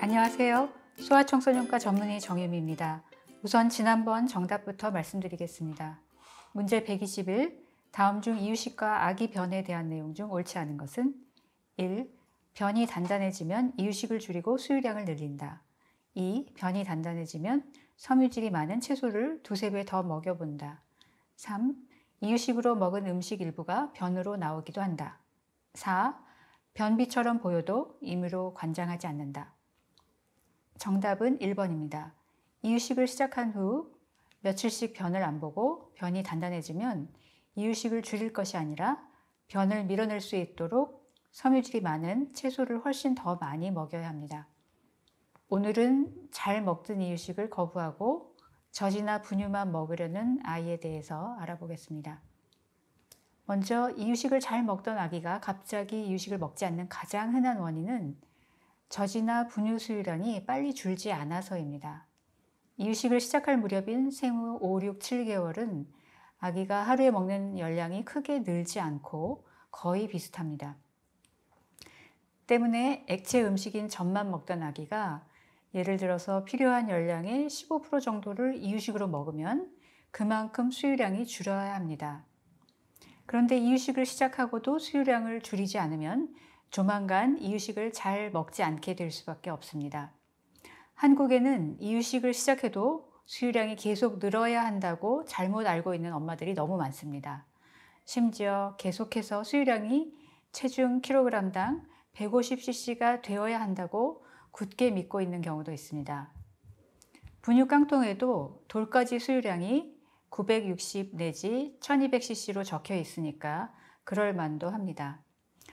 안녕하세요. 소아청소년과 전문의 정유미입니다. 우선 지난번 정답부터 말씀드리겠습니다. 문제 121. 다음 중 이유식과 아기 변에 대한 내용 중 옳지 않은 것은 1. 변이 단단해지면 이유식을 줄이고 수유량을 늘린다. 2. 변이 단단해지면 섬유질이 많은 채소를 두세 배 더 먹여본다. 3. 이유식으로 먹은 음식 일부가 변으로 나오기도 한다. 4. 변비처럼 보여도 임의로 관장하지 않는다. 정답은 1번입니다. 이유식을 시작한 후 며칠씩 변을 안 보고 변이 단단해지면 이유식을 줄일 것이 아니라 변을 밀어낼 수 있도록 섬유질이 많은 채소를 훨씬 더 많이 먹여야 합니다. 오늘은 잘 먹던 이유식을 거부하고 젖이나 분유만 먹으려는 아이에 대해서 알아보겠습니다. 먼저 이유식을 잘 먹던 아기가 갑자기 이유식을 먹지 않는 가장 흔한 원인은 젖이나 분유 수유량이 빨리 줄지 않아서입니다. 이유식을 시작할 무렵인 생후 5, 6, 7개월은 아기가 하루에 먹는 열량이 크게 늘지 않고 거의 비슷합니다. 때문에 액체 음식인 젖만 먹던 아기가 예를 들어서 필요한 열량의 15% 정도를 이유식으로 먹으면 그만큼 수유량이 줄어야 합니다. 그런데 이유식을 시작하고도 수유량을 줄이지 않으면 조만간 이유식을 잘 먹지 않게 될 수밖에 없습니다. 한국에는 이유식을 시작해도 수유량이 계속 늘어야 한다고 잘못 알고 있는 엄마들이 너무 많습니다. 심지어 계속해서 수유량이 체중 킬로그램당 150cc가 되어야 한다고 굳게 믿고 있는 경우도 있습니다. 분유 깡통에도 돌까지 수유량이 960 내지 1200cc로 적혀 있으니까 그럴 만도 합니다.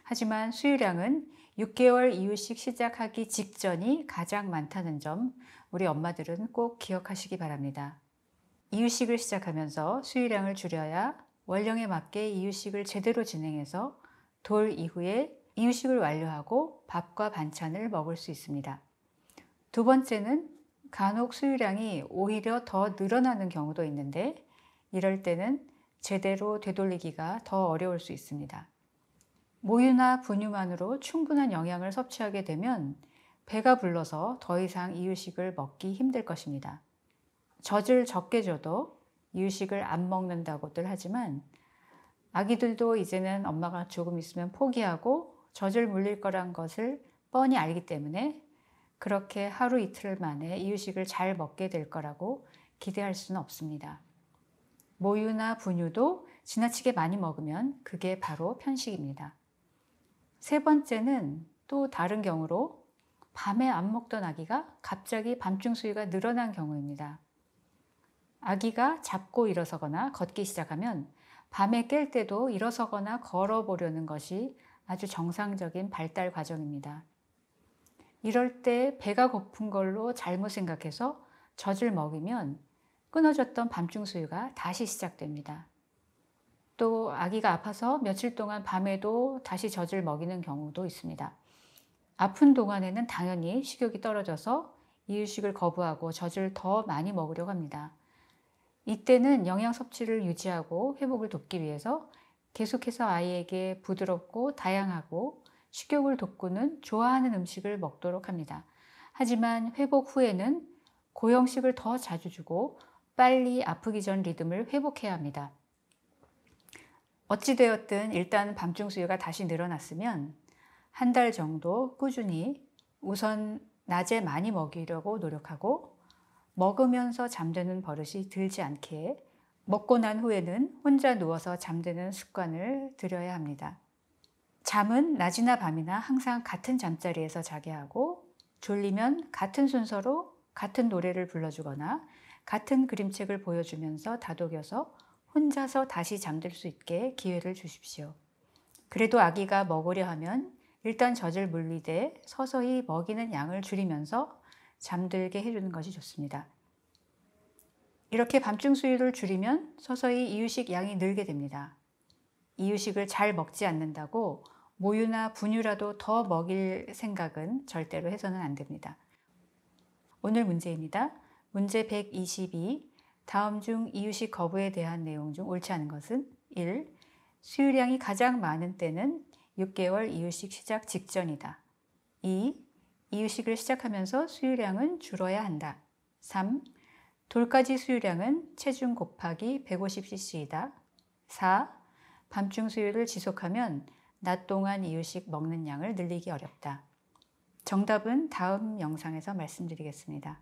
하지만 수유량은 6개월 이유식 시작하기 직전이 가장 많다는 점 우리 엄마들은 꼭 기억하시기 바랍니다. 이유식을 시작하면서 수유량을 줄여야 원령에 맞게 이유식을 제대로 진행해서 돌 이후에 이유식을 완료하고 밥과 반찬을 먹을 수 있습니다. 두 번째는 간혹 수유량이 오히려 더 늘어나는 경우도 있는데 이럴 때는 제대로 되돌리기가 더 어려울 수 있습니다. 모유나 분유만으로 충분한 영양을 섭취하게 되면 배가 불러서 더 이상 이유식을 먹기 힘들 것입니다. 젖을 적게 줘도 이유식을 안 먹는다고들 하지만 아기들도 이제는 엄마가 조금 있으면 포기하고 젖을 물릴 거란 것을 뻔히 알기 때문에 그렇게 하루 이틀 만에 이유식을 잘 먹게 될 거라고 기대할 수는 없습니다. 모유나 분유도 지나치게 많이 먹으면 그게 바로 편식입니다. 세 번째는 또 다른 경우로 밤에 안 먹던 아기가 갑자기 밤중 수유가 늘어난 경우입니다. 아기가 잡고 일어서거나 걷기 시작하면 밤에 깰 때도 일어서거나 걸어보려는 것이 아주 정상적인 발달 과정입니다. 이럴 때 배가 고픈 걸로 잘못 생각해서 젖을 먹이면 끊어졌던 밤중 수유가 다시 시작됩니다. 또 아기가 아파서 며칠 동안 밤에도 다시 젖을 먹이는 경우도 있습니다. 아픈 동안에는 당연히 식욕이 떨어져서 이유식을 거부하고 젖을 더 많이 먹으려고 합니다. 이때는 영양 섭취를 유지하고 회복을 돕기 위해서 계속해서 아이에게 부드럽고 다양하고 식욕을 돋구는 좋아하는 음식을 먹도록 합니다. 하지만 회복 후에는 고형식을 더 자주 주고 빨리 아프기 전 리듬을 회복해야 합니다. 어찌되었든 일단 밤중 수유가 다시 늘어났으면 한 달 정도 꾸준히 우선 낮에 많이 먹이려고 노력하고 먹으면서 잠드는 버릇이 들지 않게 먹고 난 후에는 혼자 누워서 잠드는 습관을 들여야 합니다. 잠은 낮이나 밤이나 항상 같은 잠자리에서 자게 하고 졸리면 같은 순서로 같은 노래를 불러주거나 같은 그림책을 보여주면서 다독여서 혼자서 다시 잠들 수 있게 기회를 주십시오. 그래도 아기가 먹으려 하면 일단 젖을 물리되 서서히 먹이는 양을 줄이면서 잠들게 해주는 것이 좋습니다. 이렇게 밤중 수유를 줄이면 서서히 이유식 양이 늘게 됩니다. 이유식을 잘 먹지 않는다고 모유나 분유라도 더 먹일 생각은 절대로 해서는 안 됩니다. 오늘 문제입니다. 문제 122. 다음 중 이유식 거부에 대한 내용 중 옳지 않은 것은 1. 수유량이 가장 많은 때는 6개월 이유식 시작 직전이다. 2. 이유식을 시작하면서 수유량은 줄어야 한다. 3. 돌까지 수유량은 체중 곱하기 150cc이다. 4. 밤중 수유를 지속하면 낮 동안 이유식 먹는 양을 늘리기 어렵다. 정답은 다음 영상에서 말씀드리겠습니다.